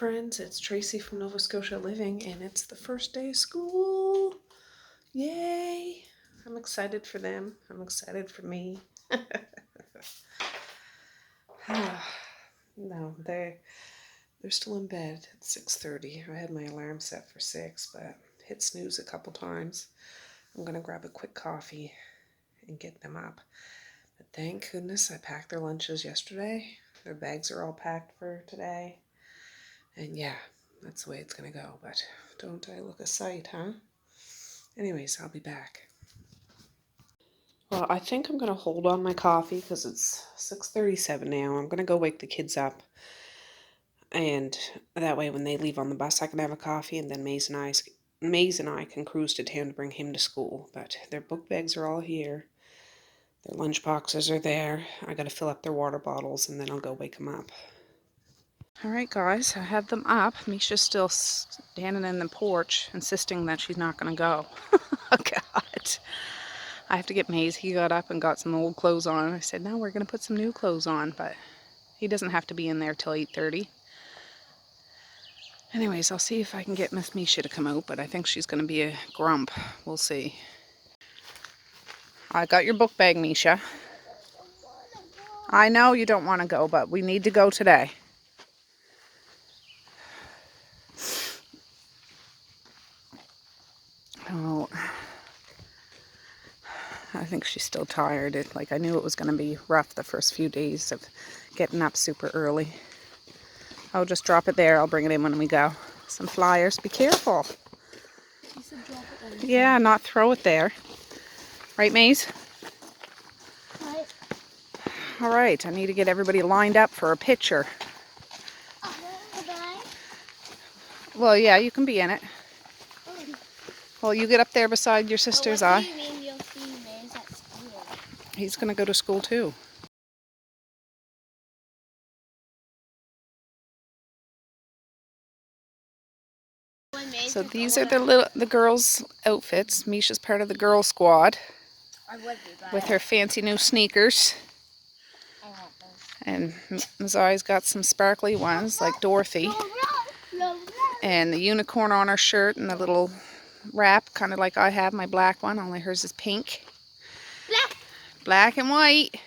friends, it's Tracey from Nova Scotia Living, and it's the first day of school. Yay! I'm excited for them. I'm excited for me. No, they're still in bed at 6:30. I had my alarm set for 6, but hit snooze a couple times. I'm gonna grab a quick coffee and get them up. But thank goodness I packed their lunches yesterday. Their bags are all packed for today. And yeah, that's the way it's gonna go, but don't I look a sight, huh? Anyways, I'll be back. Well, I think I'm gonna hold on my coffee because it's 6:37 now. I'm gonna go wake the kids up. And that way when they leave on the bus, I can have a coffee, and then Maze and I can cruise to town to bring him to school. But their book bags are all here. Their lunch boxes are there. I gotta fill up their water bottles, and then I'll go wake them up. Alright guys, I have them up. Misha's still standing in the porch, insisting that she's not going to go. Oh God. I have to get Maze. He got up and got some old clothes on. I said, no, we're going to put some new clothes on, but he doesn't have to be in there till 8:30. Anyways, I'll see if I can get Miss Misha to come out, but I think she's going to be a grump. We'll see. I got your book bag, Misha. I know you don't want to go, but we need to go today. Oh, I think she's still tired. I knew it was going to be rough the first few days of getting up super early. I'll just drop it there. I'll bring it in when we go. Some flyers. Be careful. You said drop it yeah, not throw it there. Right, Maze? Right. All right. I need to get everybody lined up for a picture. Well, yeah, you can be in it. Well, you get up there beside your sister's eye. What do you mean you'll see Maze at school? He's going to go to school too. So these are the girls' outfits. Misha's part of the girl squad with her fancy new sneakers. I want those. And Mazai's got some sparkly ones like Dorothy. And the unicorn on her shirt and the little wrap, kind of like I have my black one, only hers is pink. Black and white.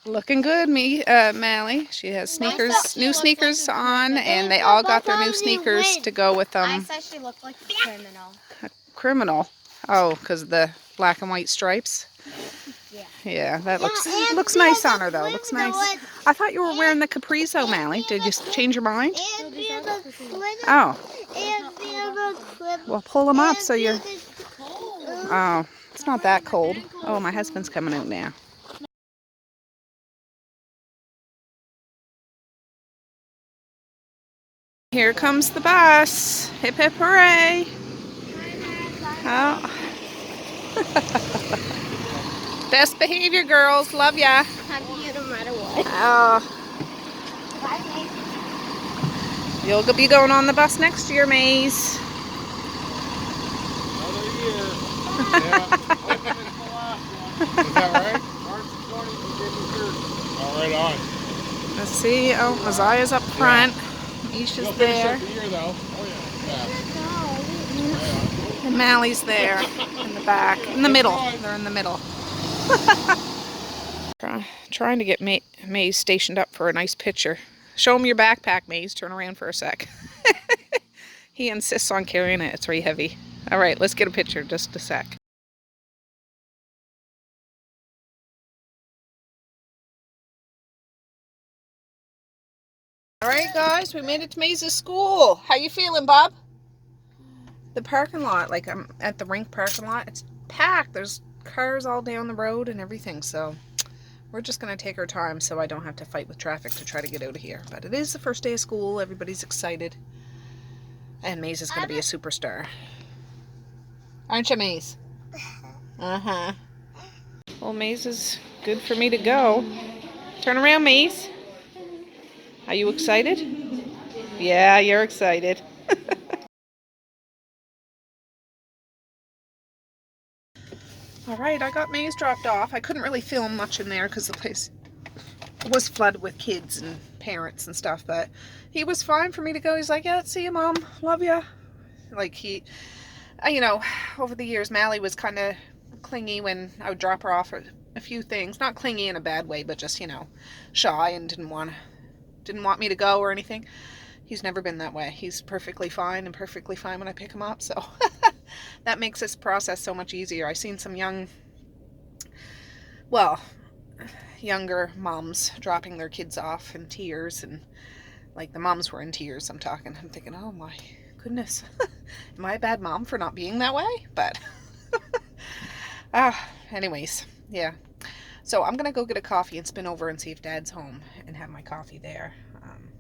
Looking good, Mally. She has new sneakers on, and they all got their new sneakers to go with them. I said she looked like a criminal. A criminal? Oh, because of the black and white stripes? Yeah. Yeah, that looks nice on her, though. Looks nice. I thought you were wearing the capris, though, Mally. Did you change your mind? Oh. Well, pull them up so you're... Oh, it's not that cold. Oh, my husband's coming out now. Here comes the bus. Hip hip hooray. Oh. Best behavior, girls. Love ya. Have you no matter what. Oh. You'll be going on the bus next year, Maze. Another year. Yeah. Is that right? March 20th, you gave me 30. All right, on. Let's see. Oh, Mosiah's up front. Misha's there. The year, though. Oh, yeah. And Mally's there in the back. In the middle. They're in the middle. Trying to get Maze stationed up for a nice picture. Show him your backpack, Maze. Turn around for a sec. He insists on carrying it. It's very heavy. All right, let's get a picture. Just a sec. All right, guys, we made it to Maze's school. How you feeling, Bob? The parking lot, like I'm at the rink parking lot, it's packed. There's cars all down the road and everything, so we're just going to take our time so I don't have to fight with traffic to try to get out of here. But it is the first day of school. Everybody's excited. And Maze is going to be a superstar. Aren't you, Maze? Uh-huh. Well, Maze is good for me to go. Turn around, Maze. Are you excited? Yeah, you're excited. Alright, I got Maze dropped off. I couldn't really film much in there because the place was flooded with kids and parents and stuff, but he was fine for me to go. He's like, yeah, see you, Mom. Love ya. Like, he, you know, over the years, Mally was kind of clingy when I would drop her off at a few things. Not clingy in a bad way, but just, you know, shy and didn't want me to go or anything. He's never been that way. He's perfectly fine and perfectly fine when I pick him up. So that makes this process so much easier. I've seen some younger moms dropping their kids off in tears, and like the moms were in tears. I'm thinking, oh my goodness, am I a bad mom for not being that way? But anyways, yeah. So I'm gonna go get a coffee and spin over and see if Dad's home and have my coffee there,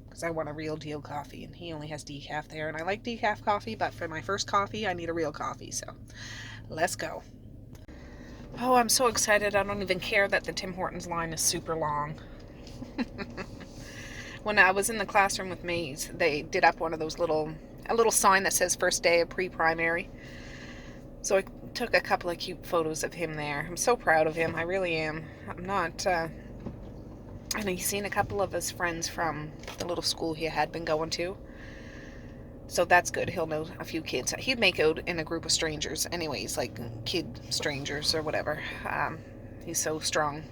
because I want a real deal coffee, and he only has decaf there, and I like decaf coffee, but for my first coffee I need a real coffee. So let's go. Oh, I'm so excited. I don't even care that the Tim Hortons line is super long. When I was in the classroom with Maze, they did up one of those a little sign that says first day of pre-primary. So I took a couple of cute photos of him there. I'm so proud of him. I really am. I'm not, and he's seen a couple of his friends from the little school he had been going to. So that's good. He'll know a few kids. He'd make out in a group of strangers anyways, like kid strangers or whatever. He's so strong.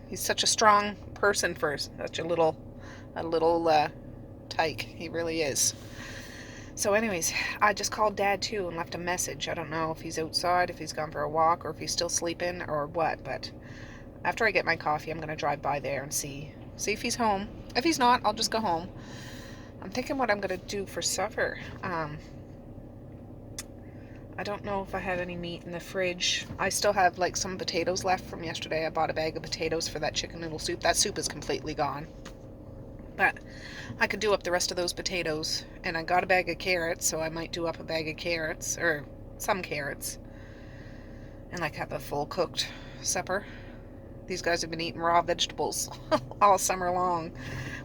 He's such a strong person for such a little tyke. He really is. So anyways, I just called Dad too and left a message. I don't know if he's outside, if he's gone for a walk, or if he's still sleeping or what, but after I get my coffee, I'm going to drive by there and see if he's home. If he's not, I'll just go home. I'm thinking what I'm going to do for supper. I don't know if I have any meat in the fridge. I still have like some potatoes left from yesterday. I bought a bag of potatoes for that chicken noodle soup. That soup is completely gone. But I could do up the rest of those potatoes. And I got a bag of carrots, so I might do up a bag of carrots, or some carrots, and like have a full cooked supper. These guys have been eating raw vegetables all summer long,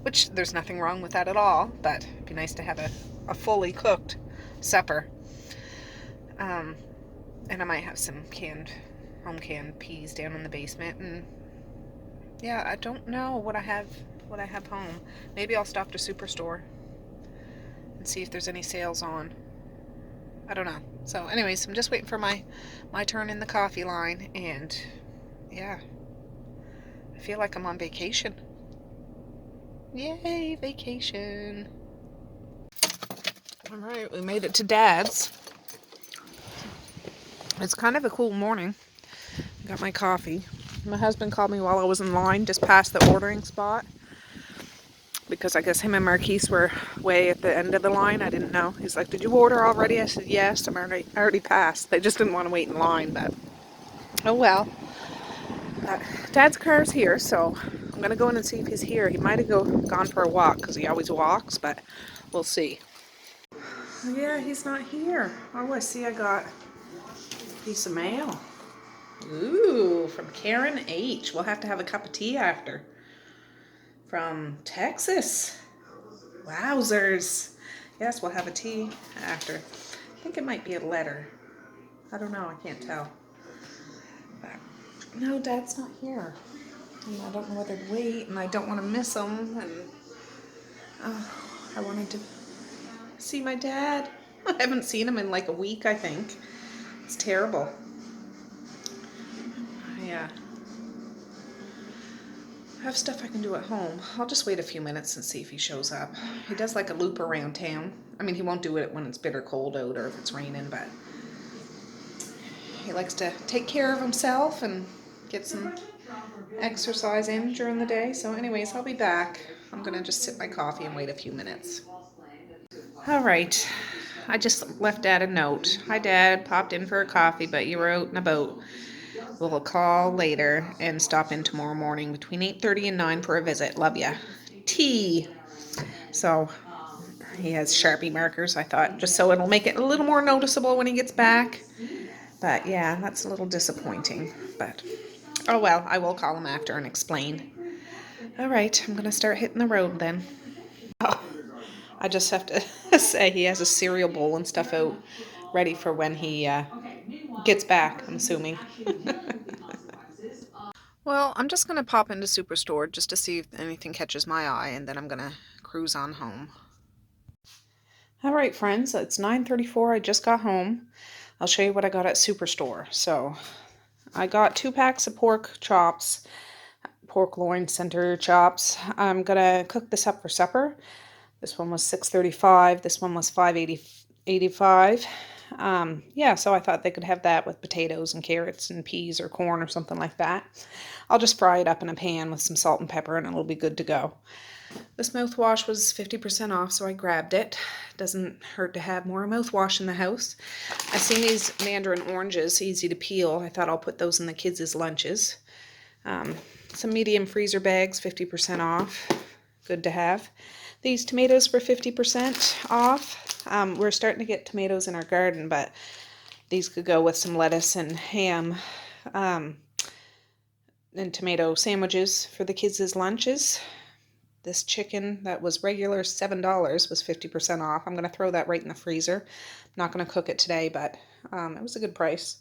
which there's nothing wrong with that at all, but it'd be nice to have a fully cooked supper. And I might have some home canned peas down in the basement, and yeah, I don't know what I have home. Maybe I'll stop to Superstore and see if there's any sales on. I don't know. So anyways, I'm just waiting for my turn in the coffee line, and yeah, I feel like I'm on vacation. Yay, vacation. All right, we made it to Dad's. It's kind of a cool morning. I got my coffee. My husband called me while I was in line just past the ordering spot, because I guess him and Marquise were way at the end of the line. I didn't know. He's like, did you order already? I said, yes, I already passed. They just didn't want to wait in line, but oh well. Dad's car's here, so I'm going to go in and see if he's here. He might have gone for a walk, because he always walks, but we'll see. Yeah, he's not here. Oh, I see I got a piece of mail. Ooh, from Karen H. We'll have to have a cup of tea after. From Texas. Wowzers. Yes, we'll have a tea after. I think it might be a letter. I don't know. I can't tell. But no, Dad's not here. And I don't know whether to wait, and I don't want to miss him. And I wanted to see my dad. I haven't seen him in like a week, I think. It's terrible. Yeah. I have stuff I can do at home. I'll just wait a few minutes and see if he shows up. He does like a loop around town. I mean, he won't do it when it's bitter cold out or if it's raining, but he likes to take care of himself and get some exercise in during the day. So anyways, I'll be back. I'm going to just sip my coffee and wait a few minutes. All right. I just left Dad a note. Hi, Dad. Popped in for a coffee, but you were out and about. We'll call later and stop in tomorrow morning between 8:30 and 9 for a visit. Love ya. T. So he has Sharpie markers, I thought, just so it'll make it a little more noticeable when he gets back. But yeah, that's a little disappointing. But oh well, I will call him after and explain. All right, I'm going to start hitting the road then. Oh, I just have to say he has a cereal bowl and stuff out ready for when he gets back, I'm assuming. Well, I'm just going to pop into Superstore just to see if anything catches my eye, and then I'm going to cruise on home. All right, friends, it's 9:34. I just got home. I'll show you what I got at Superstore. So I got 2 packs of pork chops, pork loin center chops. I'm going to cook this up for supper. This one was $6.35. This one was $5.85. Yeah, so I thought they could have that with potatoes and carrots and peas or corn or something like that. I'll just fry it up in a pan with some salt and pepper and it'll be good to go. This mouthwash was 50% off, so I grabbed it. Doesn't hurt to have more mouthwash in the house. I've seen these mandarin oranges, easy to peel. I thought I'll put those in the kids' lunches. Some medium freezer bags, 50% off. Good to have. These tomatoes were 50% off. We're starting to get tomatoes in our garden, but these could go with some lettuce and ham and tomato sandwiches for the kids' lunches. This chicken that was regular $7 was 50% off. I'm going to throw that right in the freezer. I'm not going to cook it today, but it was a good price.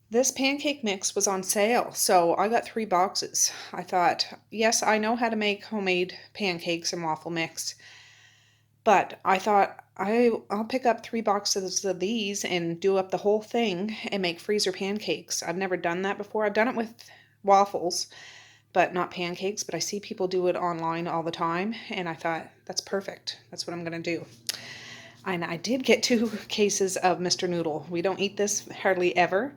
This pancake mix was on sale, so I got 3 boxes. I thought, yes, I know how to make homemade pancakes and waffle mix, but I thought I'll pick up 3 boxes of these and do up the whole thing and make freezer pancakes. I've never done that before. I've done it with waffles, but not pancakes, but I see people do it online all the time, and I thought, that's perfect. That's what I'm going to do. And I did get 2 cases of Mr. Noodle. We don't eat this hardly ever,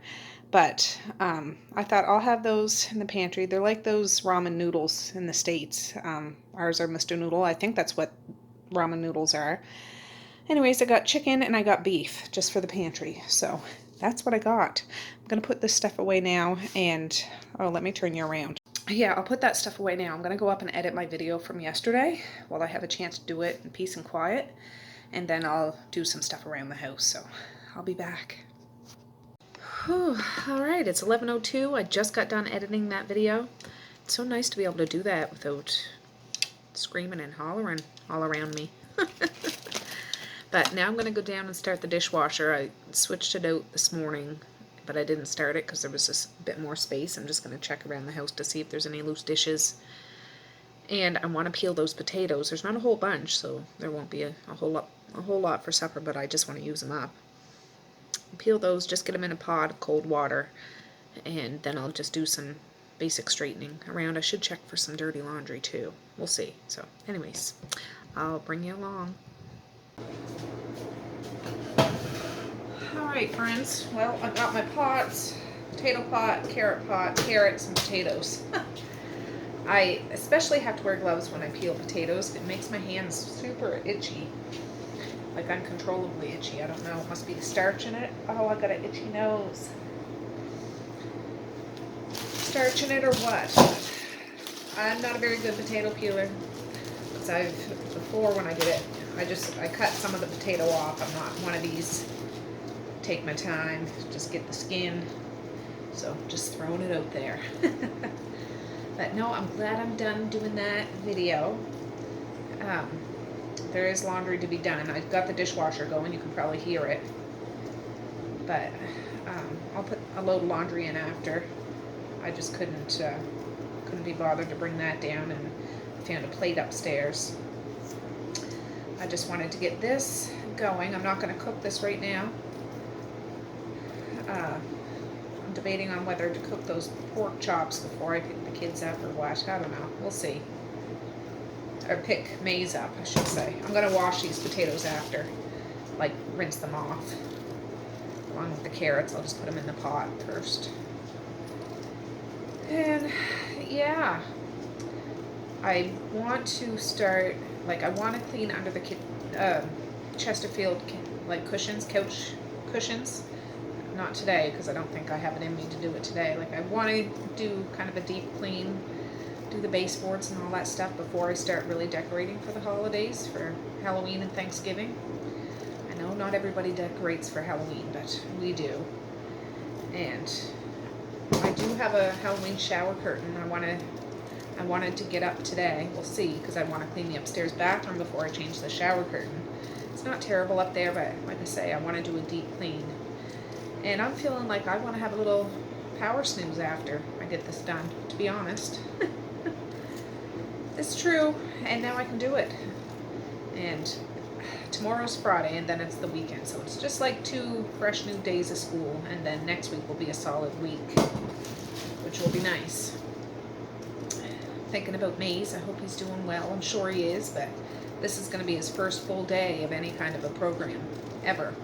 but I thought I'll have those in the pantry. They're like those ramen noodles in the States. Ours are Mr. Noodle. I think that's what ramen noodles are. Anyways, I got chicken and I got beef just for the pantry. So that's what I got. I'm going to put this stuff away now, and oh, let me turn you around. Yeah, I'll put that stuff away now. I'm going to go up and edit my video from yesterday while I have a chance to do it in peace and quiet, and then I'll do some stuff around the house, so I'll be back. Whew, all right, it's 11:02. I just got done editing that video. It's so nice to be able to do that without screaming and hollering all around me. But now I'm going to go down and start the dishwasher. I switched it out this morning, but I didn't start it because there was just a bit more space. I'm just going to check around the house to see if there's any loose dishes. And I want to peel those potatoes. There's not a whole bunch, so there won't be a whole lot for supper, but I just want to use them up. Peel those, just get them in a pot of cold water, and then I'll just do some basic straightening around. I should check for some dirty laundry too. We'll see. So anyways, I'll bring you along. Alright, friends, well, I got my pots, potato pot, carrots, and potatoes. I especially have to wear gloves when I peel potatoes. It makes my hands super itchy, like uncontrollably itchy. I don't know, it must be the starch in it. Oh, I got an itchy nose. Starch in it or what? I'm not a very good potato peeler. Before when I did it, I cut some of the potato off. I'm not one of these take my time, just get the skin. So just throwing it out there. But no, I'm glad I'm done doing that video. There is laundry to be done. I've got the dishwasher going, you can probably hear it. But I'll put a load of laundry in after. I just couldn't be bothered to bring that down, and found a plate upstairs. I just wanted to get this going. I'm not going to cook this right now. I'm debating on whether to cook those pork chops before I pick the kids up or what. I don't know. We'll see. Or pick maize up, I should say. I'm going to wash these potatoes after. Like, rinse them off. Along with the carrots, I'll just put them in the pot first. And, yeah. I want to start, like, I want to clean under the Chesterfield, like, couch cushions. Not today, because I don't think I have it in me to do it today. Like, I want to do kind of a deep clean, do the baseboards and all that stuff before I start really decorating for the holidays, for Halloween and Thanksgiving. I know not everybody decorates for Halloween, but we do. And I do have a Halloween shower curtain. I wanted to get up today. We'll see, because I want to clean the upstairs bathroom before I change the shower curtain. It's not terrible up there, but like I say, I want to do a deep clean. And I'm feeling like I want to have a little power snooze after. I get this done, to be honest. It's true, and now I can do it. And tomorrow's Friday, and then it's the weekend, so it's just like 2 fresh new days of school, and then next week will be a solid week, which will be nice. Thinking about Maze, I hope he's doing well. I'm sure he is, but this is going to be his first full day of any kind of a program, ever.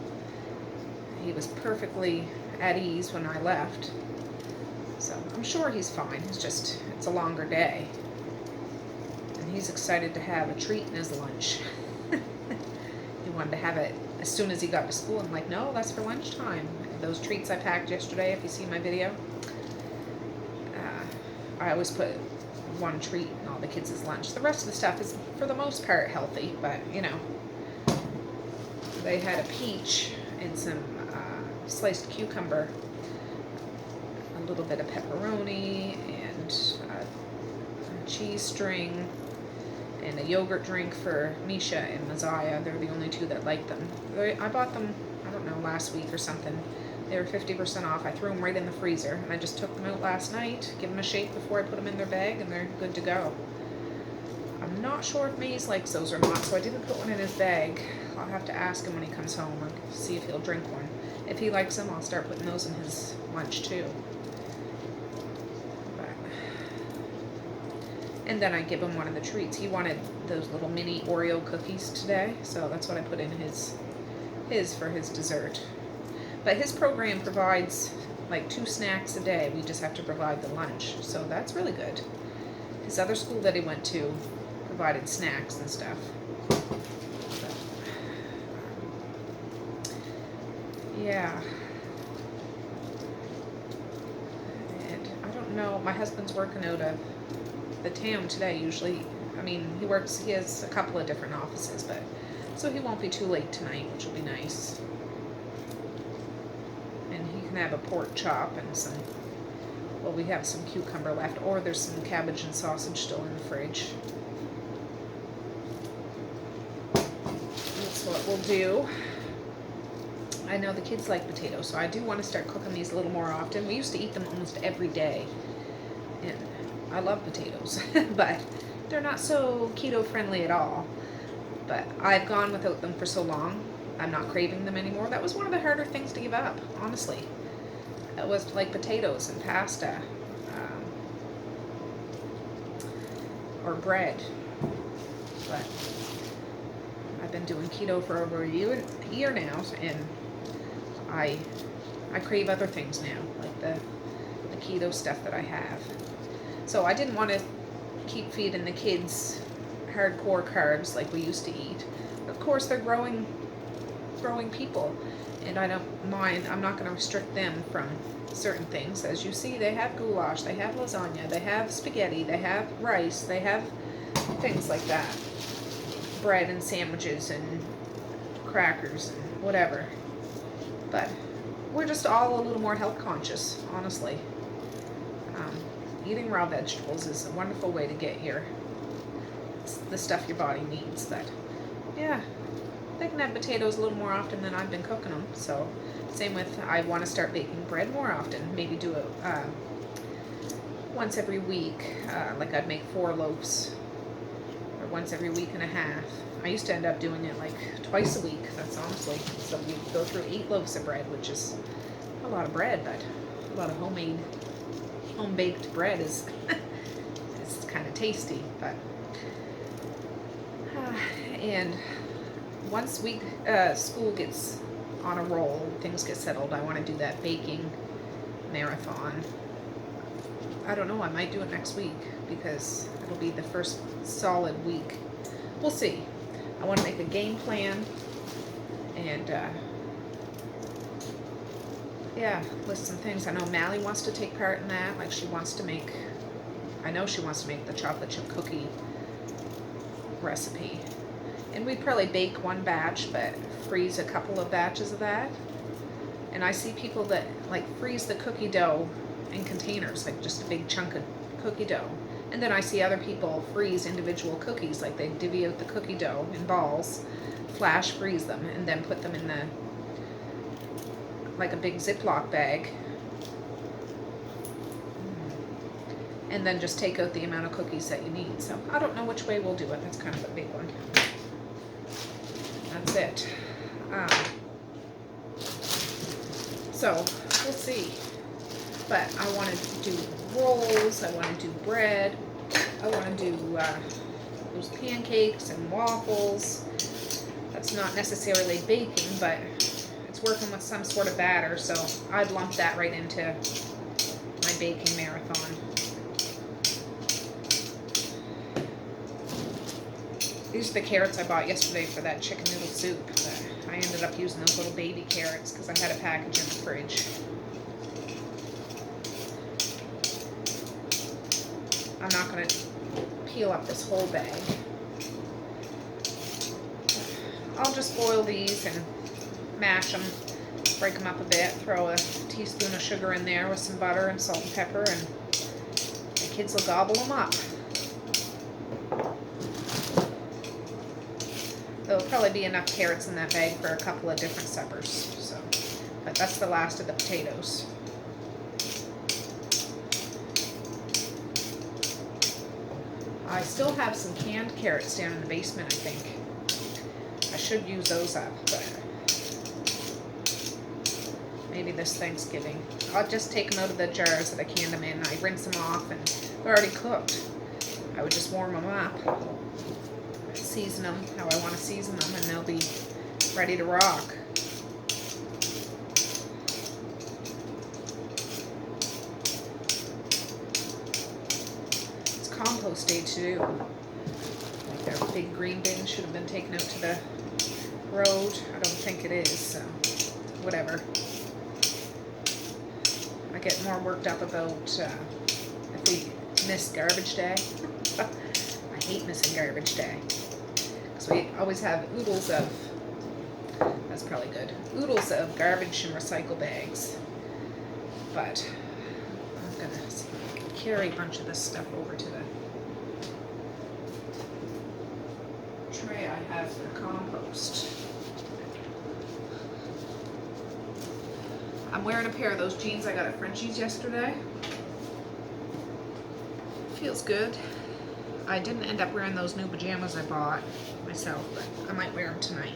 He was perfectly at ease when I left, so I'm sure he's fine. It's a longer day. And he's excited to have a treat in his lunch. He wanted to have it as soon as he got to school. I'm like, no, that's for lunchtime. Those treats I packed yesterday, if you see my video, I always put one treat in all the kids' lunch. The rest of the stuff is, for the most part, healthy, but, you know. They had a peach and some sliced cucumber, a little bit of pepperoni, and a cheese string, and a yogurt drink for Misha and Messiah. They're the only 2 that like them. I bought them, I don't know, last week or something. They were 50% off. I threw them right in the freezer, and I just took them out last night, give them a shake before I put them in their bag, and they're good to go. I'm not sure if Maze likes those or not, so I didn't put one in his bag. I'll have to ask him when he comes home, or see if he'll drink one. If he likes them, I'll start putting those in his lunch too. And then I give him one of the treats. He wanted those little mini Oreo cookies today, so that's what I put in his for his dessert. But his program provides like 2 snacks a day. We just have to provide the lunch, so that's really good. His other school that he went to provided snacks and stuff. But, yeah. And I don't know, my husband's working out of the town today usually. I mean, he has a couple of different offices, but so he won't be too late tonight, which will be nice. And he can have a pork chop and we have some cucumber left, or there's some cabbage and sausage still in the fridge. That's what we'll do. I know the kids like potatoes, so I do want to start cooking these a little more often. We used to eat them almost every day, and I love potatoes, but they're not so keto friendly at all. But I've gone without them for so long, I'm not craving them anymore. That was one of the harder things to give up, honestly. It was like potatoes and pasta, or bread. But I've been doing keto for over a year now, and I crave other things now, like the keto stuff that I have. So I didn't want to keep feeding the kids hardcore carbs like we used to eat. Of course, they're growing people, and I don't mind. I'm not going to restrict them from certain things. As you see, they have goulash, they have lasagna, they have spaghetti, they have rice, they have things like that. Bread and sandwiches and crackers and whatever. But we're just all a little more health conscious, honestly. Eating raw vegetables is a wonderful way to get the stuff your body needs. But yeah, they can have potatoes a little more often than I've been cooking them. So same with, I want to start baking bread more often. Maybe do it once every week. Like I'd make 4 loaves, or once every week and a half. I used to end up doing it like twice a week. That's honestly, so you go through 8 loaves of bread, which is a lot of bread, but a lot of home-baked bread is it's kind of tasty. But and once school gets on a roll, things get settled, I want to do that baking marathon. I don't know, I might do it next week because it'll be the first solid week. We'll see. I want to make a game plan and yeah, list some things. I know Mally wants to take part in that. Like I know she wants to make the chocolate chip cookie recipe. And we'd probably bake 1 batch, but freeze a couple of batches of that. And I see people that like freeze the cookie dough in containers, like just a big chunk of cookie dough. And then I see other people freeze individual cookies, like they divvy out the cookie dough in balls, flash freeze them, and then put them in like a big Ziploc bag. and then just take out the amount of cookies that you need. So I don't know which way we'll do it. That's kind of a big one. That's it. So we'll see. But I want to do rolls, I want to do bread, I want to do those pancakes and waffles. That's not necessarily baking, but it's working with some sort of batter, so I'd lump that right into my baking marathon. These are the carrots I bought yesterday for that chicken noodle soup. But I ended up using those little baby carrots because I had a package in the fridge. I'm not going to peel up this whole bag. I'll just boil these and mash them, break them up a bit, throw a teaspoon of sugar in there with some butter and salt and pepper, and the kids will gobble them up. There'll probably be enough carrots in that bag for a couple of different suppers. So, but that's the last of the potatoes. I still have some canned carrots down in the basement, I think. I should use those up, but maybe this Thanksgiving. I'll just take them out of the jars that I canned them in. I rinse them off and they're already cooked. I would just warm them up, season them how I want to season them, and they'll be ready to rock. It's compost day too. Like their big green bin should have been taken out to the road. I don't think it is, so whatever. I get more worked up about if we miss garbage day. I hate missing garbage day. So we always have oodles of, that's probably good, oodles of garbage and recycle bags. But I'm going to carry a bunch of this stuff over to the tray I have for compost. I'm wearing a pair of those jeans I got at Frenchie's yesterday. Feels good. I didn't end up wearing those new pajamas I bought myself, but I might wear them tonight.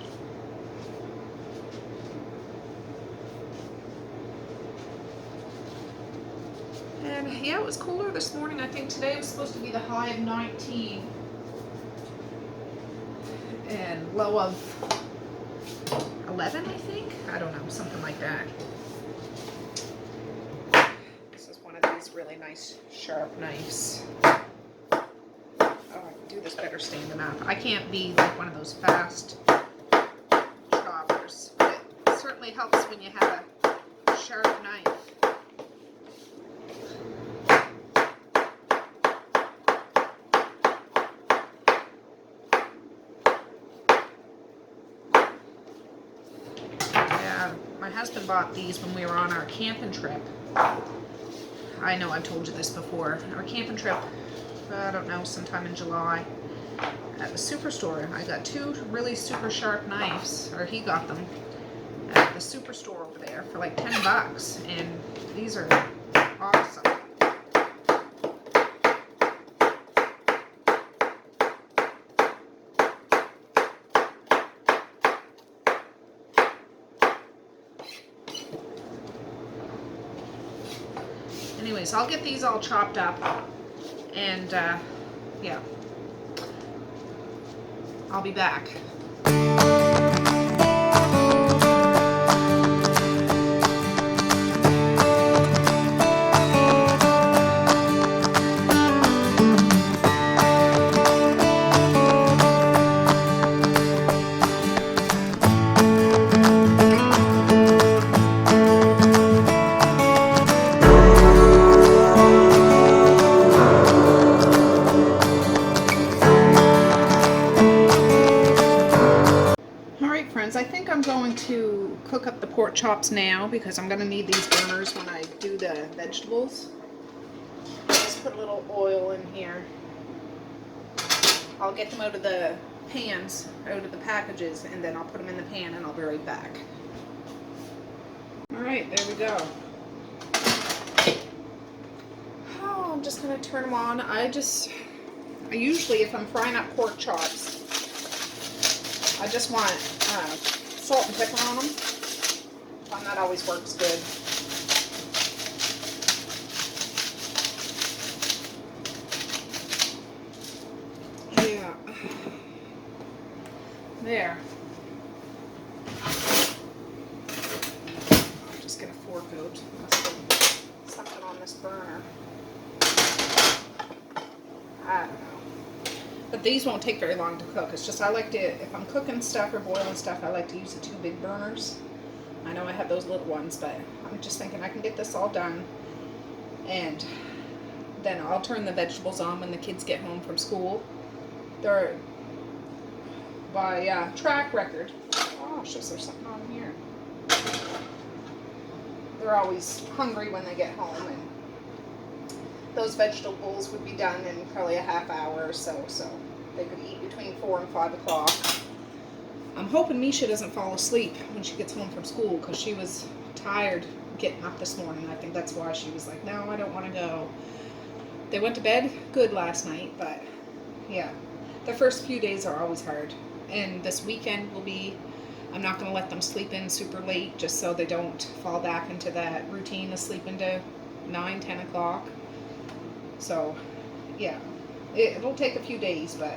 And yeah, it was cooler this morning. I think today was supposed to be the high of 19 and low of 11, I think. I don't know, something like that. This is one of these really nice sharp knives. Do this better standing up. I can't be like one of those fast choppers, but it certainly helps when you have a sharp knife. Yeah, my husband bought these when we were on our camping trip. I know I've told you this before. Our camping trip, I don't know, sometime in July at the superstore. I got two really super sharp knives, or he got them at the superstore over there for like 10 bucks, and these are awesome. Anyways, I'll get these all chopped up. And, yeah, I'll be back. I think I'm going to cook up the pork chops now because I'm going to need these burners when I do the vegetables. Just put a little oil in here. I'll get them out of the pans, out of the packages, and then I'll put them in the pan and I'll be right back. Alright, there we go. Oh I'm just gonna turn them on. I usually, if I'm frying up pork chops, I just want salt and pepper on them. And that always works good. Yeah. There. I'll just get a fork out. Something on this burner. I don't know. But these won't take very long to cook. It's just I like to, if I'm cooking stuff or boiling stuff, I like to use the 2 big burners. I know I have those little ones, but I'm just thinking I can get this all done. And then I'll turn the vegetables on when the kids get home from school. They're, by track record, gosh, is there something on here? They're always hungry when they get home, and those vegetables would be done in probably a half hour or so, so they could eat between 4 and 5 o'clock. I'm hoping Misha doesn't fall asleep when she gets home from school, because she was tired getting up this morning. I think that's why she was like, no, I don't want to go. They went to bed good last night, but yeah, the first few days are always hard. And this weekend will be, I'm not going to let them sleep in super late, just so they don't fall back into that routine of sleeping to 9, 10 o'clock. So, yeah, it'll take a few days, but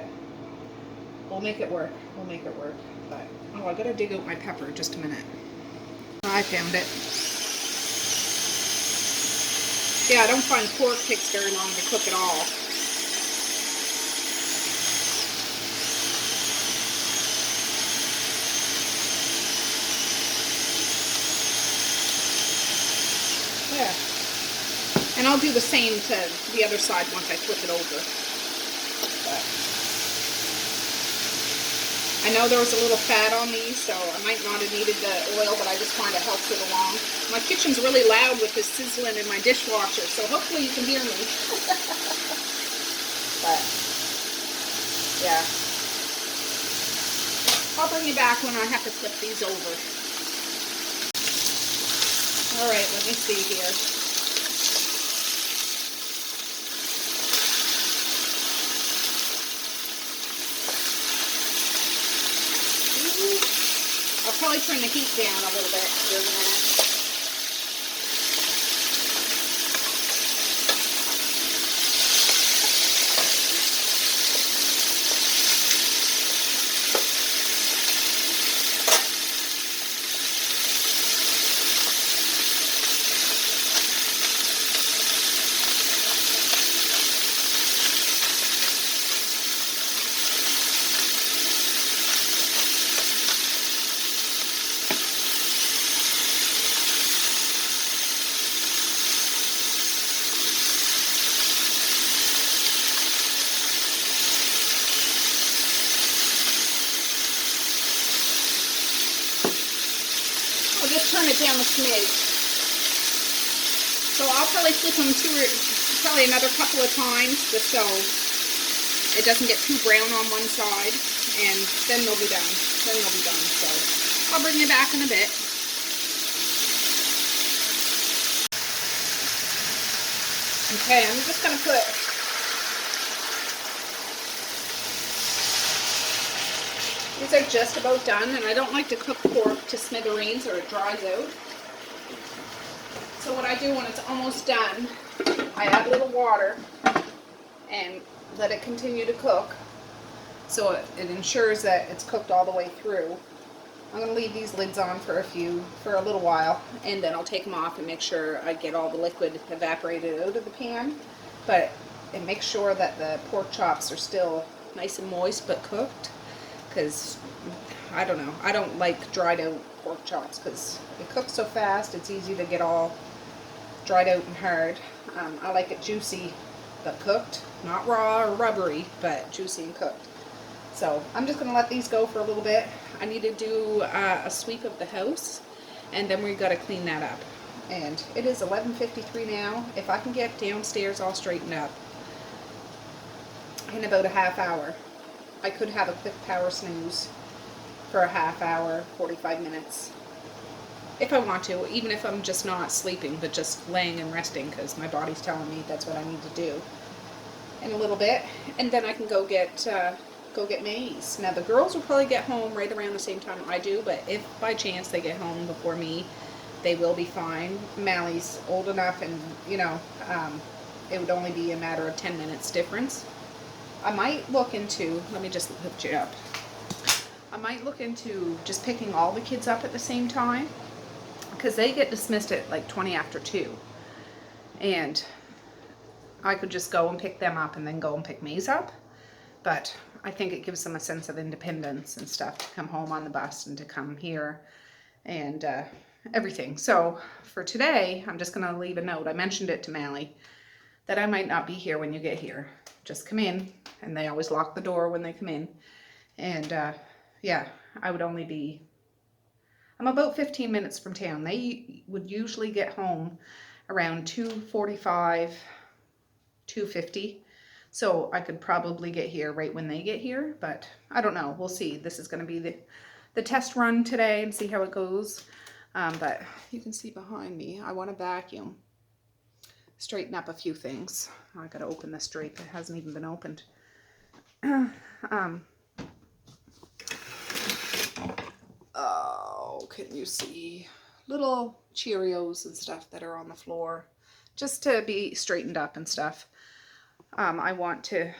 we'll make it work. We'll make it work. But, oh, I gotta dig out my pepper just a minute. I found it. Yeah, I don't find pork takes very long to cook at all. Yeah. And I'll do the same to the other side once I flip it over. But I know there was a little fat on these, so I might not have needed the oil, but I just find it helps it along. My kitchen's really loud with this sizzling in my dishwasher, so hopefully you can hear me. But, yeah. I'll bring you back when I have to flip these over. Alright, let me see here. I'll probably turn the heat down a little bit here in a minute. Just turn it down a smidge. So I'll probably flip them probably another couple of times just so it doesn't get too brown on one side, and then they'll be done. Then they'll be done. So I'll bring you back in a bit. Okay, I'm just going to put these are just about done, and I don't like to cook pork to smithereens or it dries out. So what I do when it's almost done, I add a little water and let it continue to cook. So it ensures that it's cooked all the way through. I'm going to leave these lids on for a little while, and then I'll take them off and make sure I get all the liquid evaporated out of the pan. But it makes sure that the pork chops are still nice and moist but cooked. Because, I don't know, I don't like dried out pork chops because it cooks so fast, it's easy to get all dried out and hard. I like it juicy but cooked, not raw or rubbery, but juicy and cooked. So I'm just going to let these go for a little bit. I need to do a sweep of the house, and then we've got to clean that up. And it is 11:53 now. If I can get downstairs all straightened up in about a half hour, I could have a quick power snooze for a half hour, 45 minutes. if I want to, even if I'm just not sleeping, but just laying and resting because my body's telling me that's what I need to do in a little bit. And then I can go get Maze. Now the girls will probably get home right around the same time I do, but if by chance they get home before me, they will be fine. Mally's old enough, and you know, it would only be a matter of 10 minutes difference. I might look into, let me just lift you up. I might look into just picking all the kids up at the same time, because they get dismissed at like 20 after 2. And I could just go and pick them up and then go and pick Maze up. But I think it gives them a sense of independence and stuff to come home on the bus and to come here and everything. So for today, I'm just going to leave a note. I mentioned it to Mally that I might not be here when you get here. Just come in, and they always lock the door when they come in. And yeah, I would only be, I'm about 15 minutes from town. They would usually get home around 2:45, 2:50. So I could probably get here right when they get here, but I don't know. We'll see. This is going to be the test run today and see how it goes. But you can see behind me, I want to vacuum, straighten up a few things. I got to open this drape. It hasn't even been opened. Oh, can you see little Cheerios and stuff that are on the floor, just to be straightened up and stuff. I want to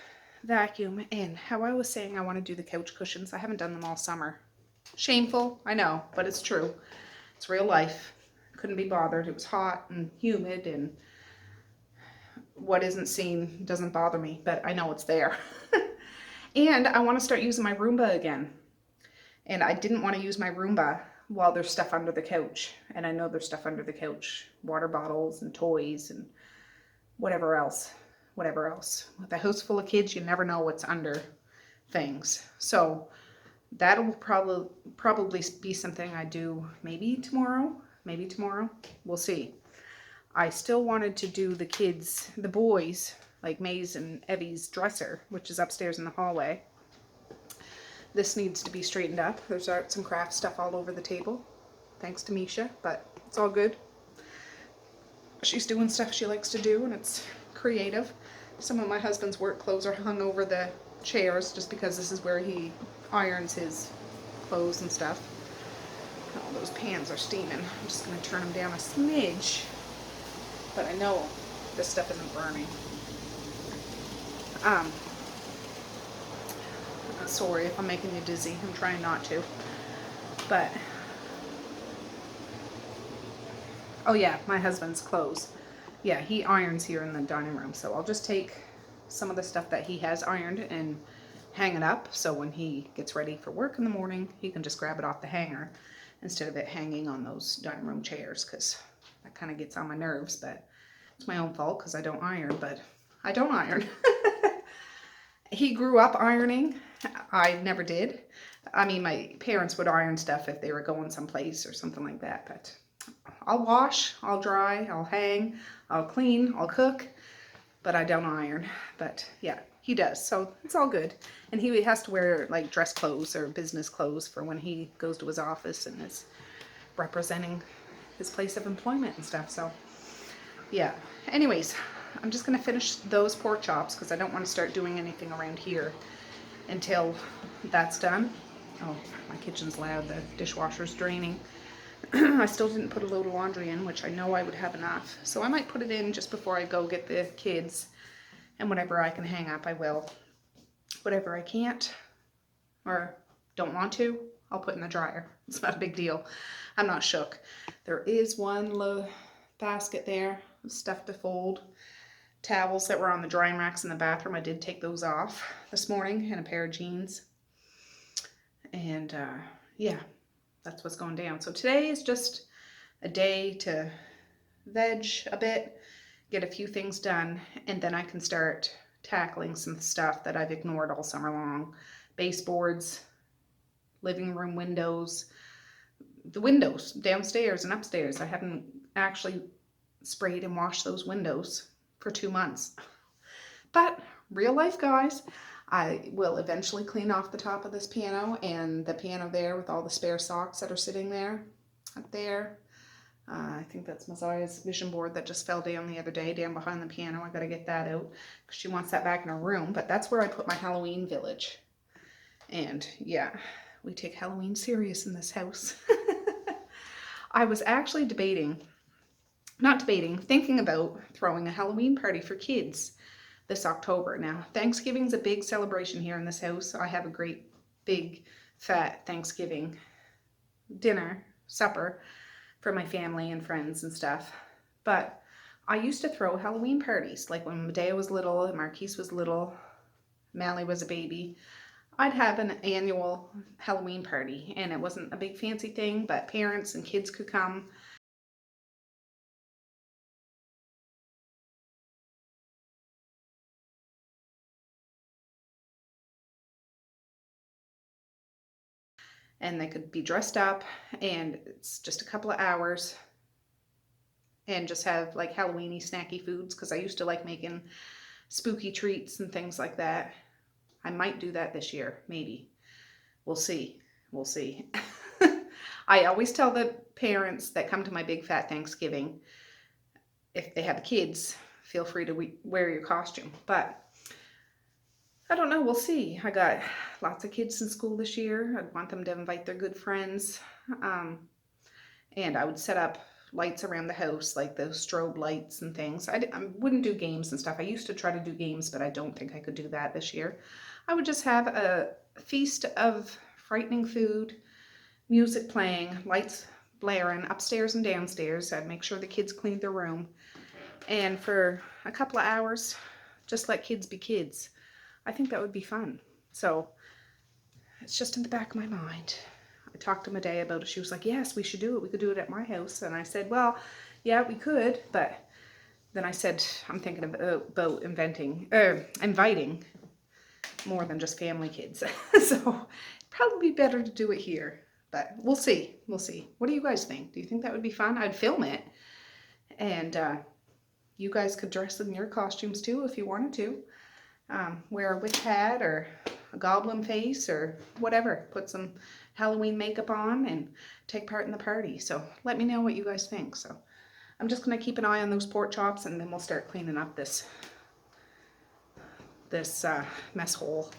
vacuum, and how I was saying I want to do the couch cushions. I haven't done them all summer. Shameful, I know, but it's true. It's real life. Couldn't be bothered. It was hot and humid, and what isn't seen doesn't bother me, but I know it's there. And I want to start using my Roomba again. And I didn't want to use my Roomba while there's stuff under the couch. And I know there's stuff under the couch. Water bottles and toys and whatever else. Whatever else. With a house full of kids, you never know what's under things. So that'll probably be something I do maybe tomorrow. Maybe tomorrow. We'll see. I still wanted to do the kids, the boys, like Maze and Evie's dresser, which is upstairs in the hallway. This needs to be straightened up. There's arts and crafts stuff all over the table, thanks to Misha, but it's all good. She's doing stuff she likes to do, and it's creative. Some of my husband's work clothes are hung over the chairs just because this is where he irons his clothes and stuff. Oh, those pans are steaming. I'm just going to turn them down a smidge, but I know this stuff isn't burning. Sorry if I'm making you dizzy. I'm trying not to. But, oh yeah, my husband's clothes. Yeah, he irons here in the dining room. So I'll just take some of the stuff that he has ironed and hang it up. So when he gets ready for work in the morning, he can just grab it off the hanger instead of it hanging on those dining room chairs, because that kind of gets on my nerves. But it's my own fault because I don't iron, but I don't iron. He grew up ironing. I never did. I mean, my parents would iron stuff if they were going someplace or something like that, but I'll wash, I'll dry, I'll hang, I'll clean, I'll cook, but I don't iron. But yeah, he does, so it's all good. And he has to wear like dress clothes or business clothes for when he goes to his office and is representing his place of employment and stuff. So yeah, anyways, I'm just going to finish those pork chops because I don't want to start doing anything around here until that's done. Oh, my kitchen's loud. The dishwasher's draining. I still didn't put a load of laundry in, which I know I would have enough. So I might put it in just before I go get the kids. And whatever I can hang up, I will. Whatever I can't or don't want to, I'll put in the dryer. It's not a big deal. I'm not shook. There is one little basket there of stuff to fold. Towels that were on the drying racks in the bathroom. I did take those off this morning, and a pair of jeans. And yeah, that's what's going down. So today is just a day to veg a bit, get a few things done, and then I can start tackling some stuff that I've ignored all summer long. Baseboards, living room windows, the windows downstairs and upstairs. I haven't actually sprayed and washed those windows for 2 months. But real life, guys. I will eventually clean off the top of this piano and the piano there with all the spare socks that are sitting there, up there. I think that's Messiah's vision board that just fell down the other day, down behind the piano. I got to get that out because she wants that back in her room. But that's where I put my Halloween village. And yeah, we take Halloween serious in this house. I was actually thinking about throwing a Halloween party for kids this October. Now, Thanksgiving's a big celebration here in this house. I have a great big fat Thanksgiving dinner, supper for my family and friends and stuff. But I used to throw Halloween parties. Like when Medea was little and Marquise was little, Mally was a baby, I'd have an annual Halloween party. And it wasn't a big fancy thing, but parents and kids could come. And they could be dressed up, and it's just a couple of hours, and just have like Halloweeny snacky foods, because I used to like making spooky treats and things like that. I might do that this year, maybe. We'll see. We'll see. I always tell the parents that come to my big fat Thanksgiving, if they have kids, feel free to wear your costume. But I don't know, we'll see. I got lots of kids in school this year. I'd want them to invite their good friends. And I would set up lights around the house, like those strobe lights and things. I wouldn't do games and stuff. I used to try to do games, but I don't think I could do that this year. I would just have a feast of frightening food, music playing, lights blaring upstairs and downstairs. I'd make sure the kids cleaned their room. And for a couple of hours, just let kids be kids. I think that would be fun. So it's just in the back of my mind. I talked to Medea about it. She was like, yes, we should do it. We could do it at my house. And I said, well, yeah, we could. But then I said, I'm thinking about inviting more than just family kids. So probably better to do it here. But we'll see. We'll see. What do you guys think? Do you think that would be fun? I'd film it. And you guys could dress in your costumes too if you wanted to. Wear a witch hat or a goblin face or whatever. Put some Halloween makeup on and take part in the party. So let me know what you guys think. So I'm just going to keep an eye on those pork chops, and then we'll start cleaning up this mess hole.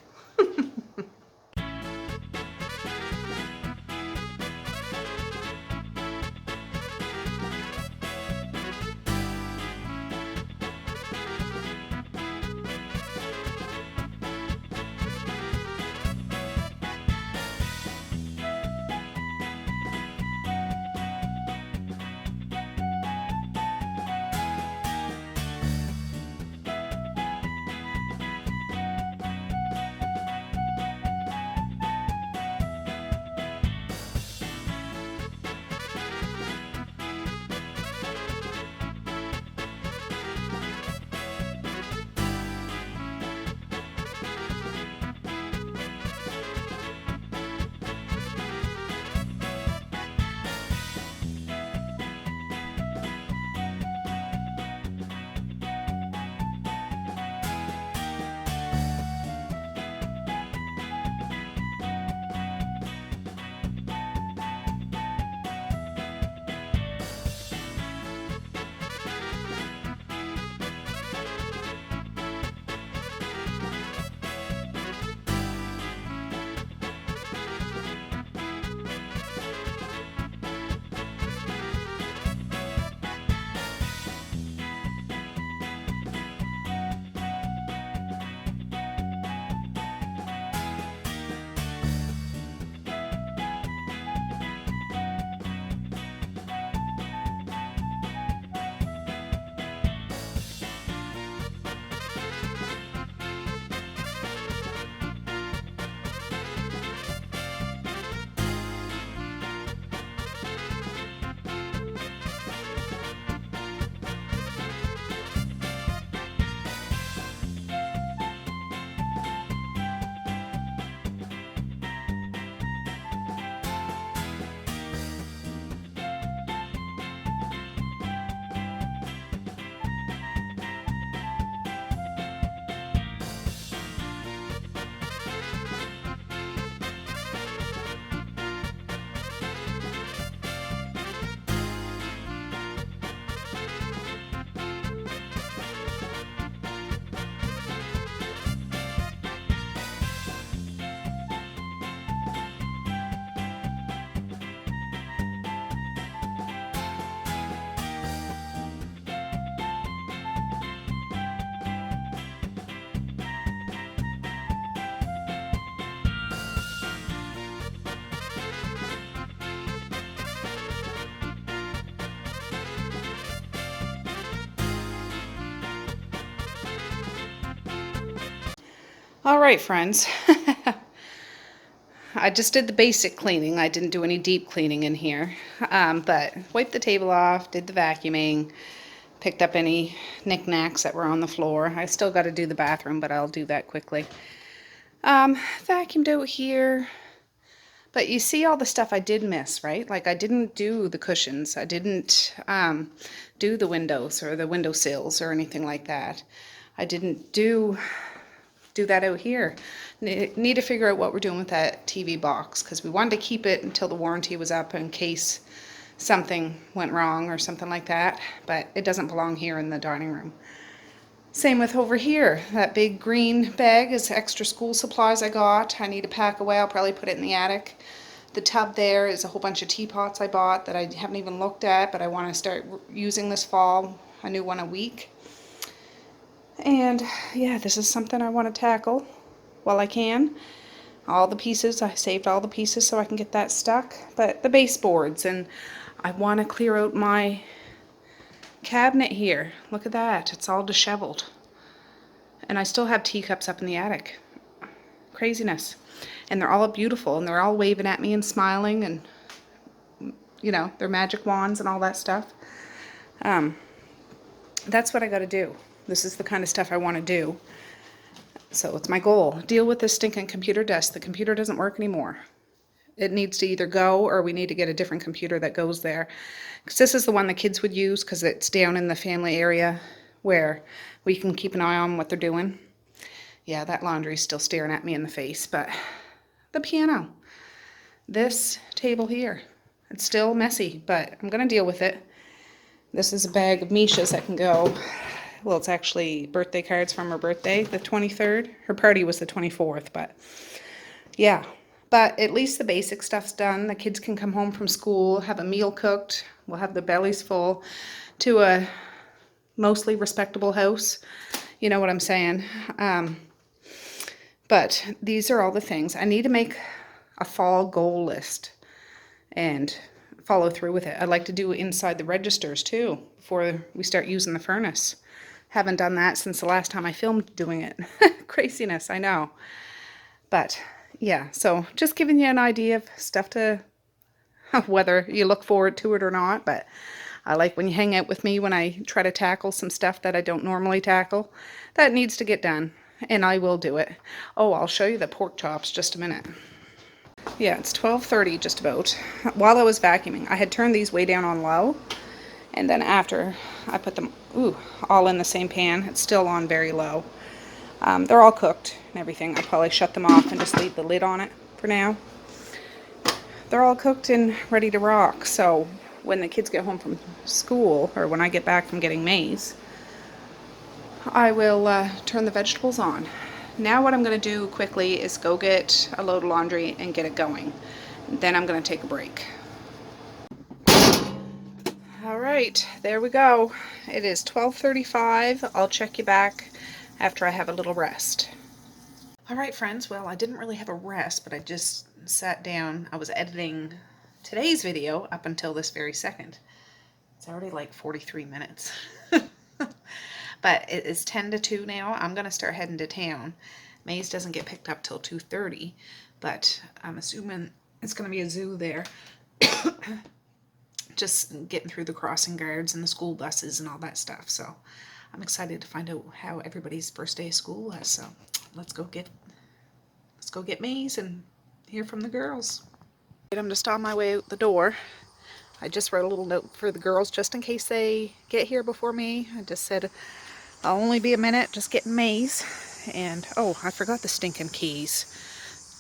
All right, friends. I just did the basic cleaning. I didn't do any deep cleaning in here. But wiped the table off, did the vacuuming, picked up any knickknacks that were on the floor. I still got to do the bathroom, but I'll do that quickly. Vacuumed out here. But you see all the stuff I did miss, right? Like I didn't do the cushions. I didn't do the windows or the windowsills or anything like that. I didn't do that out here. Need to figure out what we're doing with that TV box, because we wanted to keep it until the warranty was up in case something went wrong or something like that, but it doesn't belong here in the dining room. Same with over here. That big green bag is extra school supplies I got. I need to pack away. I'll probably put it in the attic. The tub there is a whole bunch of teapots I bought that I haven't even looked at, but I want to start using this fall. A new one a week. And yeah, this is something I want to tackle while I can. All the pieces, I saved all the pieces so I can get that stuck. But the baseboards, and I want to clear out my cabinet here. Look at that, it's all disheveled. And I still have teacups up in the attic. Craziness. And they're all beautiful, and they're all waving at me and smiling, and you know, they're magic wands and all that stuff. That's what I got to do. This is the kind of stuff I want to do. So it's my goal. Deal with this stinking computer desk. The computer doesn't work anymore. It needs to either go, or we need to get a different computer that goes there. Because this is the one the kids would use, because it's down in the family area where we can keep an eye on what they're doing. Yeah, that laundry's still staring at me in the face. But the piano. This table here. It's still messy, but I'm going to deal with it. This is a bag of Misha's that can go. Well, it's actually birthday cards from her birthday, the 23rd. Her party was the 24th, but yeah. But at least the basic stuff's done. The kids can come home from school, have a meal cooked. We'll have the bellies full to a mostly respectable house. You know what I'm saying? But these are all the things. I need to make a fall goal list and follow through with it. I'd like to do inside the registers too before we start using the furnace. Haven't done that since the last time I filmed doing it. Craziness, I know. But yeah, so just giving you an idea of stuff to, whether you look forward to it or not. But I like when you hang out with me when I try to tackle some stuff that I don't normally tackle. That needs to get done, and I will do it. Oh, I'll show you the pork chops just a minute. Yeah, it's 12:30 just about. While I was vacuuming, I had turned these way down on low. And then after I put them, all in the same pan, it's still on very low. They're all cooked and everything. I'll probably shut them off and just leave the lid on it for now. They're all cooked and ready to rock. So when the kids get home from school, or when I get back from getting maize, I will turn the vegetables on. Now what I'm going to do quickly is go get a load of laundry and get it going. Then I'm going to take a break. Alright, there we go. It is 12:35. I'll check you back after I have a little rest. Alright friends, well I didn't really have a rest, but I just sat down. I was editing today's video up until this very second. It's already like 43 minutes. But it is 10 to 2 now. I'm going to start heading to town. Maze doesn't get picked up till 2:30, but I'm assuming it's going to be a zoo there. Just getting through the crossing guards and the school buses and all that stuff. So I'm excited to find out how everybody's first day of school was. So let's go get Maze and hear from the girls. I'm just on my way out the door. I just wrote a little note for the girls just in case they get here before me. I just said I'll only be a minute, just getting Maze. And oh, I forgot the stinking keys.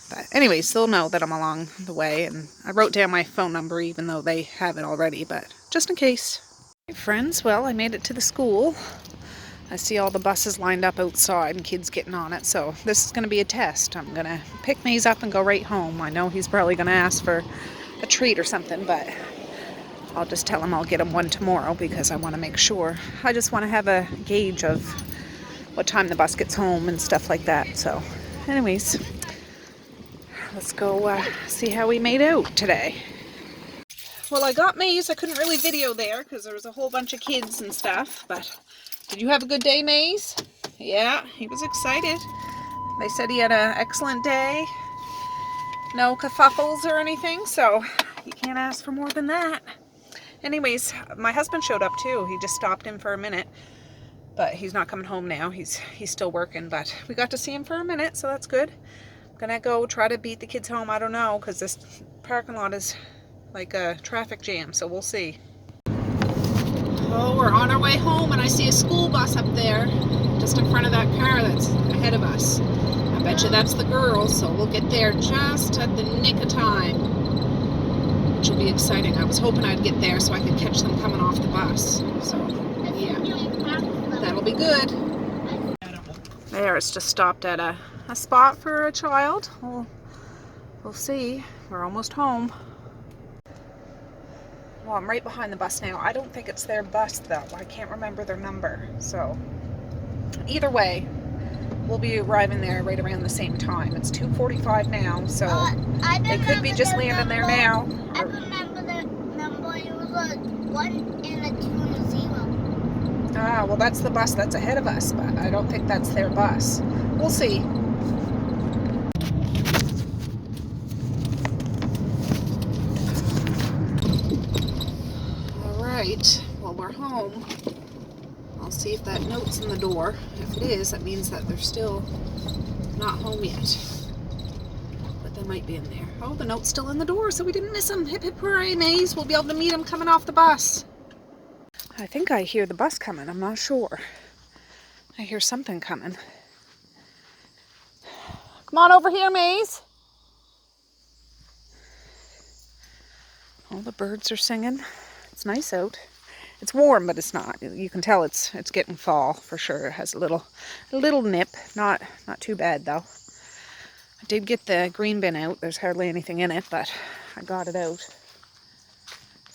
But anyways, they'll know that I'm along the way, and I wrote down my phone number even though they have it already, but just in case. Hey friends, well I made it to the school. I see all the buses lined up outside and kids getting on it, so this is going to be a test. I'm going to pick Maze up and go right home. I know he's probably going to ask for a treat or something, but I'll just tell him I'll get him one tomorrow because I want to make sure. I just want to have a gauge of what time the bus gets home and stuff like that. So anyways, let's go see how we made out today. Well, I got Maze. I couldn't really video there because there was a whole bunch of kids and stuff, but did you have a good day, Maze? Yeah, he was excited. They said he had an excellent day. No kerfuffles or anything, so you can't ask for more than that. Anyways, my husband showed up too. He just stopped in for a minute, but he's not coming home now. He's still working, but we got to see him for a minute, so that's good. I'm gonna go try to beat the kids home. I don't know, because this parking lot is like a traffic jam, so we'll see. Oh, we're on our way home, and I see a school bus up there, just in front of that car that's ahead of us. I bet you that's the girls, so we'll get there just at the nick of time, which will be exciting. I was hoping I'd get there so I could catch them coming off the bus. So, yeah, that'll be good. There, it's just stopped at a spot for a child. We'll see. We're almost home. Well, I'm right behind the bus now. I don't think it's their bus, though. I can't remember their number. So, either way, we'll be arriving there right around the same time. It's 2:45 now, so they could be just landing there now. I remember the number. It was a 1 and a 2 and a 0. Ah, well, that's the bus that's ahead of us, but I don't think that's their bus. We'll see. All right, well, we're home. I'll see if that note's in the door. If it is, that means that they're still not home yet. But they might be in there. Oh, the note's still in the door, so we didn't miss them. Hip hip hooray, Maze. We'll be able to meet them coming off the bus. I think I hear the bus coming. I'm not sure. I hear something coming. Come on over here, Maze. All the birds are singing. It's nice out. It's warm, but it's not. You can tell it's getting fall for sure. It has a little nip. Not too bad though. I did get the green bin out. There's hardly anything in it, but I got it out.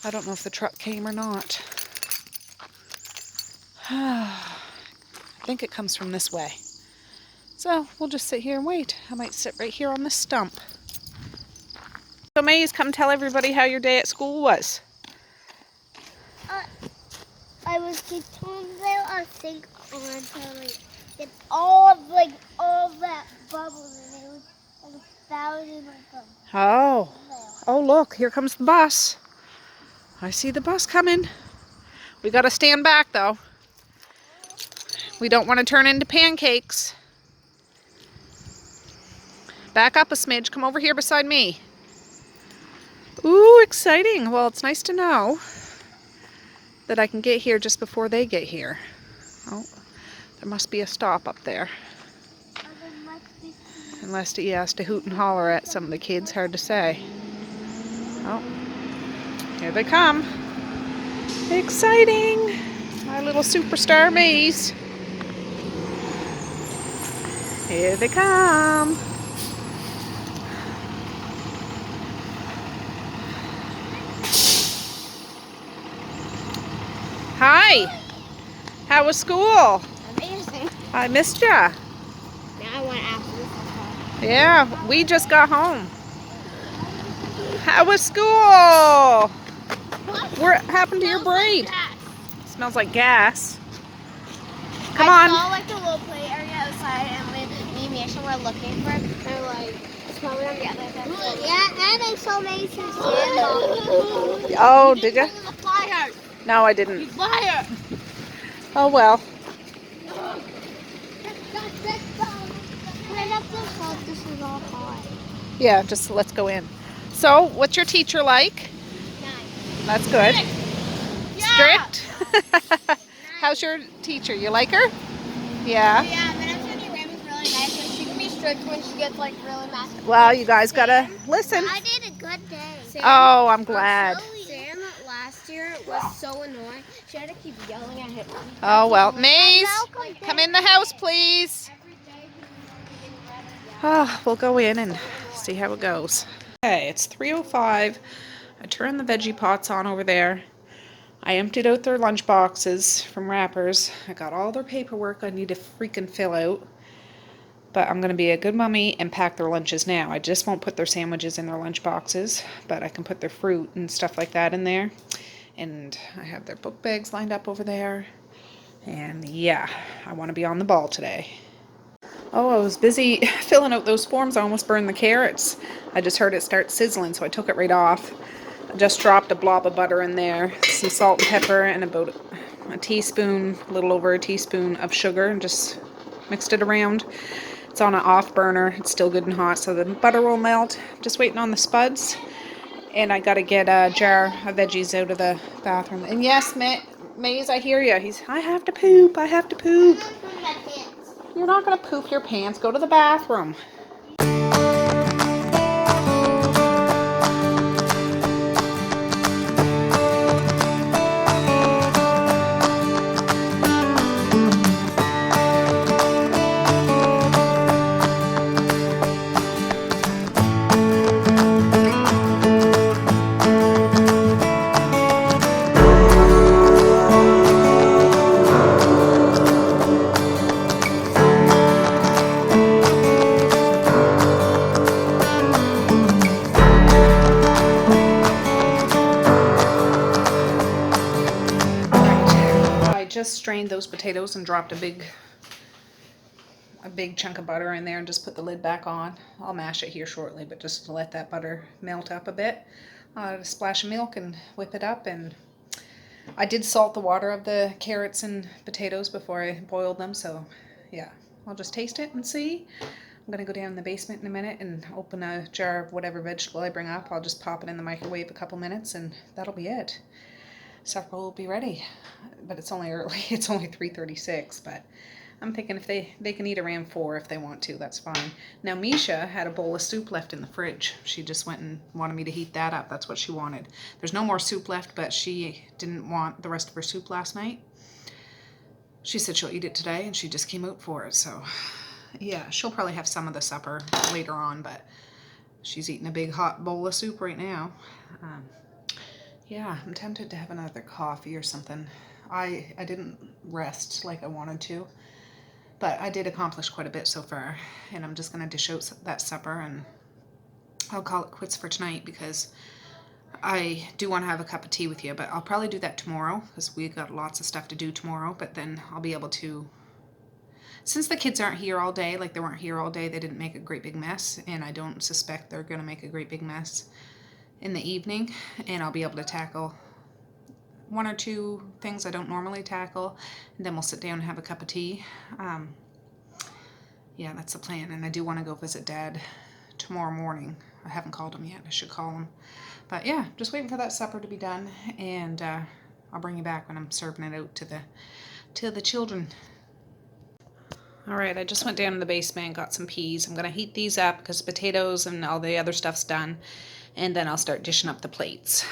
I don't know if the truck came or not. I think it comes from this way. So we'll just sit here and wait. I might sit right here on this stump. So Maze, come tell everybody how your day at school was. I was told there I think until like get all that bubbles and it was like 1,000 of them. Oh look, here comes the bus. I see the bus coming. We gotta stand back though. We don't want to turn into pancakes. Back up a smidge. Come over here beside me. Ooh, exciting. Well, it's nice to know that I can get here just before they get here. Oh, there must be a stop up there. Unless he has to hoot and holler at some of the kids. Hard to say. Oh, here they come. Exciting. My little superstar Maze. Here they come. Hi. How was school? Amazing. I missed ya. Now I want to ask you. Yeah, we just got home. How was school? What happened to your braid? Smells like gas. Come on. I saw like a little play area outside, and me and Misha were looking for it. And we're like, it's probably on the other side. Yeah, and I saw Mason stand. Oh, did you? The fire. No, I didn't. Fire. Oh well. This is all hot. Yeah, just let's go in. So, what's your teacher like? Nice. That's good. Yeah. Strict? How's your teacher? You like her? Yeah. Yeah, Madam Cindy Raymond's really nice, but she can be strict when she gets like really mad. Well, you guys gotta listen. I did a good day. Sam, Oh, I'm glad. Sam last year was so annoying. She had to keep yelling at him. Oh well. Maze, come in the house, please. Oh, we'll go in and see how it goes. Okay, it's 3:05. I turned the veggie pots on over there. I emptied out their lunch boxes from wrappers. I got all their paperwork I need to freaking fill out. But I'm going to be a good mummy and pack their lunches now. I just won't put their sandwiches in their lunch boxes, but I can put their fruit and stuff like that in there. And I have their book bags lined up over there. And yeah, I want to be on the ball today. Oh, I was busy filling out those forms. I almost burned the carrots. I just heard it start sizzling, so I took it right off. I just dropped a blob of butter in there, some salt and pepper, and about a teaspoon, a little over a teaspoon of sugar, and just mixed it around. It's on an off burner. It's still good and hot, so the butter will melt. Just waiting on the spuds. And I gotta get a jar of veggies out of the bathroom. And yes, Maze, I hear you. I have to poop. I have to poop. You're not gonna poop your pants. Go to the bathroom. I just strained those potatoes and dropped a big chunk of butter in there and just put the lid back on. I'll mash it here shortly, but just to let that butter melt up a bit. A splash of milk and whip it up. And I did salt the water of the carrots and potatoes before I boiled them, so yeah, I'll just taste it and see. I'm gonna go down in the basement in a minute and open a jar of whatever vegetable I bring up. I'll just pop it in the microwave a couple minutes and that'll be it. Supper will be ready, but it's only early. It's only 3:36, but I'm thinking if they can eat around 4 if they want to, that's fine. Now Misha had a bowl of soup left in the fridge. She just went and wanted me to heat that up. That's what she wanted. There's no more soup left, but she didn't want the rest of her soup last night. She said she'll eat it today, and she just came out for it. So yeah, she'll probably have some of the supper later on, but she's eating a big hot bowl of soup right now. Yeah, I'm tempted to have another coffee or something. I didn't rest like I wanted to, but I did accomplish quite a bit so far, and I'm just going to dish out that supper, and I'll call it quits for tonight because I do want to have a cup of tea with you, but I'll probably do that tomorrow because we got lots of stuff to do tomorrow, but then I'll be able to, since the kids aren't here all day, like they weren't here all day, they didn't make a great big mess, and I don't suspect they're going to make a great big mess in the evening, and I'll be able to tackle 1 or 2 things I don't normally tackle, and then we'll sit down and have a cup of tea. Yeah, that's the plan, and I do want to go visit Dad tomorrow morning. I haven't called him yet. I should call him. But yeah, just waiting for that supper to be done, and I'll bring you back when I'm serving it out to the children. All right, I just went down in the basement and got some peas. I'm going to heat these up because potatoes and all the other stuff's done, and then I'll start dishing up the plates.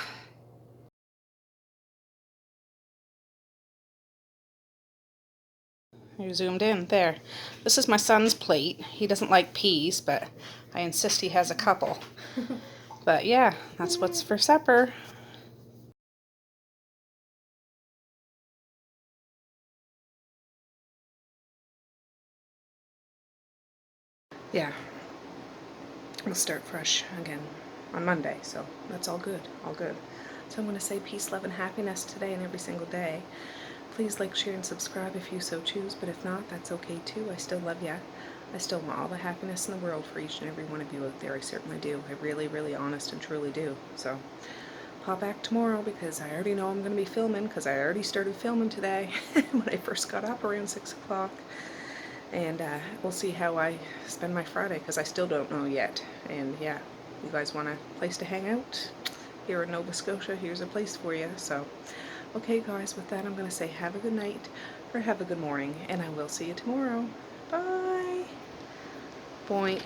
You're zoomed in. There. This is my son's plate. He doesn't like peas, but I insist he has a couple. But yeah, that's what's for supper. Yeah. We'll start fresh again on Monday, so that's all good. All good. So I'm going to say peace, love, and happiness today and every single day. Please like, share, and subscribe if you so choose, but if not, that's okay too. I still love ya. I still want all the happiness in the world for each and every one of you out there. I certainly do. I really, really honest and truly do. So pop back tomorrow because I already know I'm going to be filming because I already started filming today when I first got up around 6 o'clock. And we'll see how I spend my Friday because I still don't know yet. And yeah, you guys want a place to hang out here in Nova Scotia, here's a place for you. So okay guys, with that I'm going to say have a good night or have a good morning, and I will see you tomorrow. Bye. Boink.